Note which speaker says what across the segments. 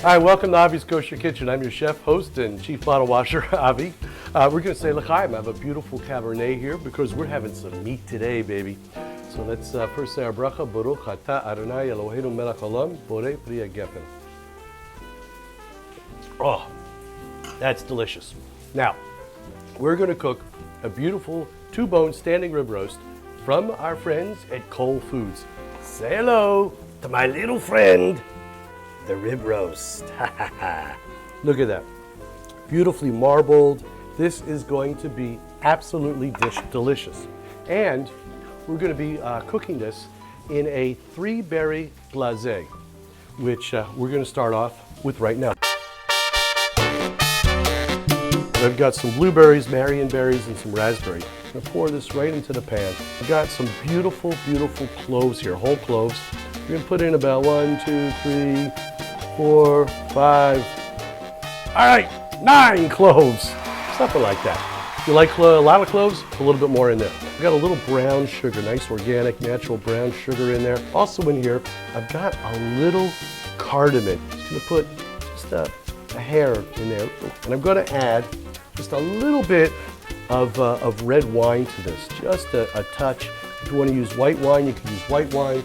Speaker 1: Hi, welcome to Avi's Kosher Kitchen. I'm your chef, host, and chief bottle washer, Avi. We're going to say l'chaim. I have a beautiful Cabernet here because we're having some meat today, baby. So let's first say our bracha, Baruch Atah Adonai Eloheinu melech haolam, borei pri hagefen. Oh, that's delicious. Now, we're going to cook a beautiful two-bone standing rib roast from our friends at Cole Foods. Say hello to my little friend, the rib roast. Look at that. Beautifully marbled. This is going to be absolutely delicious. And we're going to be cooking this in a 3-berry glazé, which we're going to start off with right now. I've got some blueberries, Marion berries, and some raspberry. I'm going to pour this right into the pan. I've got some beautiful, beautiful cloves here, whole cloves. We're going to put in about 1, 2, 3, 4, 5, all right, 9 cloves, something like that. If you like a lot of cloves, a little bit more in there. I've got a little brown sugar, nice organic, natural brown sugar in there. Also in here, I've got a little cardamom. Just gonna put just a hair in there. And I'm gonna add just a little bit of red wine to this, just a touch. If you wanna use white wine, you can use white wine.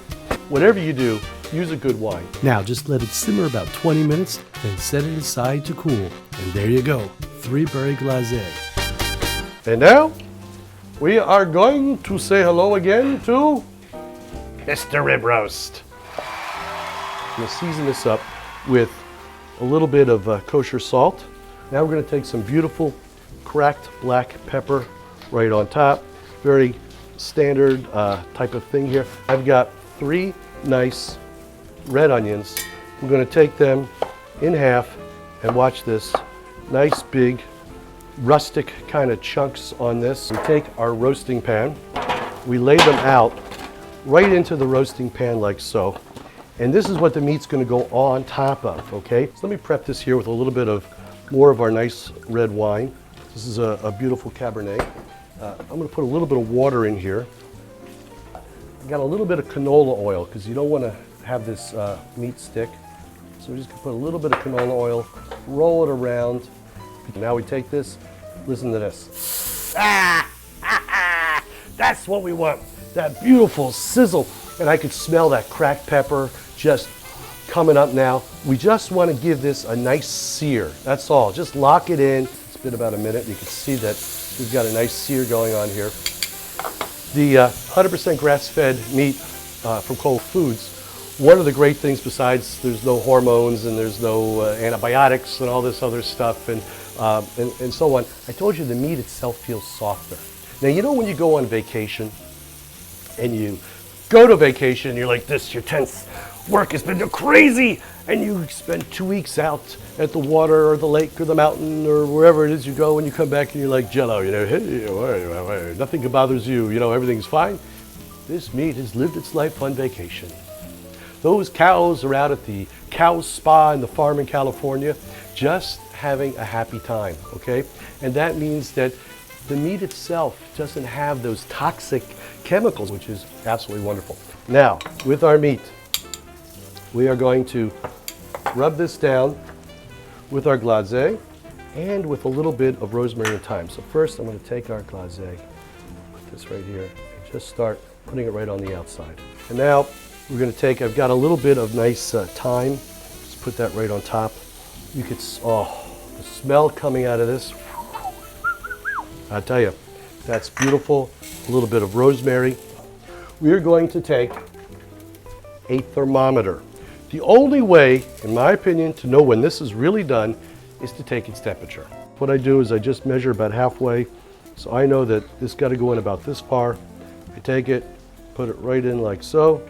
Speaker 1: Whatever you do, use a good wine.
Speaker 2: Now just let it simmer about 20 minutes, then set it aside to cool. And there you go, 3-berry glazé.
Speaker 1: And now, we are going to say hello again to Mr. Rib Roast. I'm going to season this up with a little bit of kosher salt. Now we're going to take some beautiful cracked black pepper right on top. Very standard type of thing here. I've got 3 nice red onions. We're going to take them in half and watch this. Nice big rustic kind of chunks on this. We take our roasting pan, we lay them out right into the roasting pan like so. And this is what the meat's going to go on top of, okay? So let me prep this here with a little bit of more of our nice red wine. This is a beautiful Cabernet. I'm going to put a little bit of water in here. I got a little bit of canola oil because you don't want to have this meat stick. So we're just going to put a little bit of canola oil, roll it around. Now we take this, listen to this. That's what we want, that beautiful sizzle. And I could smell that cracked pepper just coming up now. We just want to give this a nice sear, that's all. Just lock it in. It's been about a minute. You can see that we've got a nice sear going on here. The 100% grass-fed meat from Cole Foods, one of the great things besides there's no hormones and there's no antibiotics and all this other stuff and so on. I told you the meat itself feels softer. Now, you know when you go on vacation and you go to vacation and you're like this, your tense work has been crazy, and you spend 2 weeks out at the water or the lake or the mountain or wherever it is you go, and you come back and you're like Jello, you know, hey, nothing bothers you, you know, everything's fine. This meat has lived its life on vacation. Those cows are out at the cow spa in the farm in California, just having a happy time, okay? And that means that the meat itself doesn't have those toxic chemicals, which is absolutely wonderful. Now, with our meat, we are going to rub this down with our glazé and with a little bit of rosemary and thyme. So first, I'm going to take our glazé, put this right here, and just start putting it right on the outside. And now, we're going to take, I've got a little bit of nice thyme, just put that right on top. You could, oh, the smell coming out of this, I tell you, that's beautiful. A little bit of rosemary. We are going to take a thermometer. The only way, in my opinion, to know when this is really done is to take its temperature. What I do is I just measure about halfway, so I know that this got to go in about this far. I take it, put it right in like so,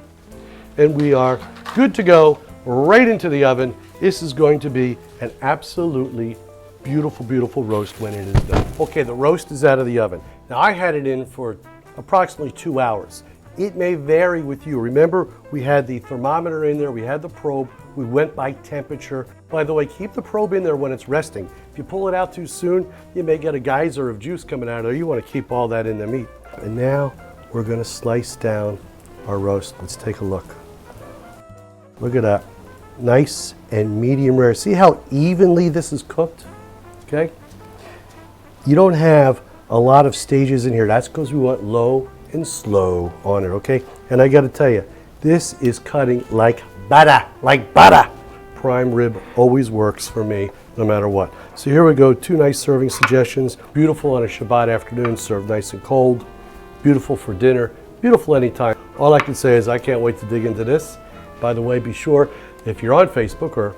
Speaker 1: and we are good to go right into the oven. This is going to be an absolutely beautiful, beautiful roast when it is done. Okay, the roast is out of the oven. Now I had it in for approximately 2 hours. It may vary with you. Remember, we had the thermometer in there, we had the probe, we went by temperature. By the way, keep the probe in there when it's resting. If you pull it out too soon, you may get a geyser of juice coming out of there. You want to keep all that in the meat. And now we're going to slice down our roast. Let's take a look. Look at that. nice and medium rare. See how evenly this is cooked? Okay? You don't have a lot of stages in here. That's because we want low and slow on it, okay? And I got to tell you, this is cutting like butter, like butter. Prime rib always works for me, no matter what. So here we go, 2 nice serving suggestions. Beautiful on a Shabbat afternoon, served nice and cold. Beautiful for dinner, beautiful anytime. All I can say is I can't wait to dig into this. By the way, be sure, if you're on Facebook, or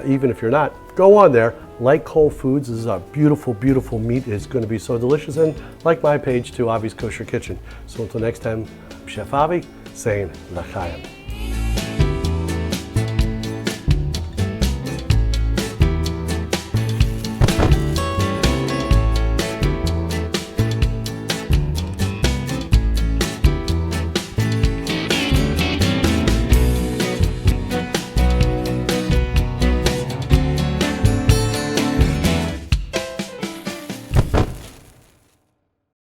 Speaker 1: even if you're not, go on there, like Whole Foods. This is a beautiful, beautiful meat. It's going to be so delicious. And like my page too, Avi's Kosher Kitchen. So until next time, I'm Chef Avi saying L'chaim.